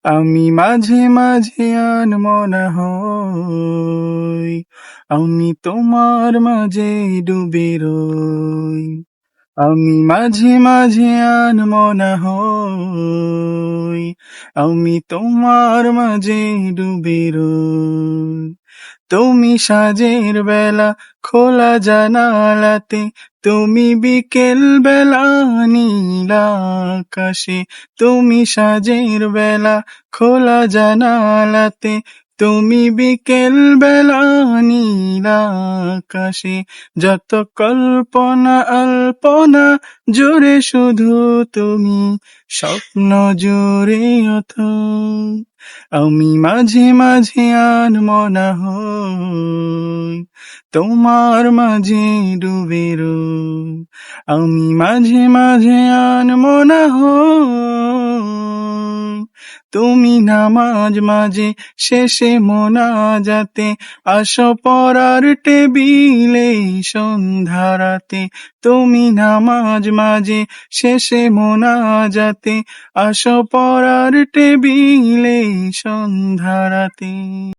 আমি মাঝে মাঝে আনমনা হই, আমি তোমার মাঝে ডুবে রই। আমি মাঝে মাঝে আনমনা হই, আমি তোমার মাঝে ডুবে রই। তুমি সাজের বেলা খোলা জানালাতে, তুমি বিকেল বেলা নীল আকাশে। তুমি সাজের বেলা খোলা জানালাতে, তুমি বিকেল বেলা নীল আকাশে। যত কল্পনা আল্পনা জুড়ে শুধু তুমি, স্বপ্ন জুড়ে অথই। আমি মাঝে মাঝে আনমনা হই, তোমার মাঝে ডুবে রই। আমি মাঝে মাঝে আনমনা হই, তুমি নামাজ মাঝে শেষে মোনাজাতে আসো পড়ার টেবিলে সন্ধ্যারাতে। তুমি নামাজ মাঝে শেষে মোনাজাতে আসো পড়ার টেবিলে সন্ধ্যারাতে।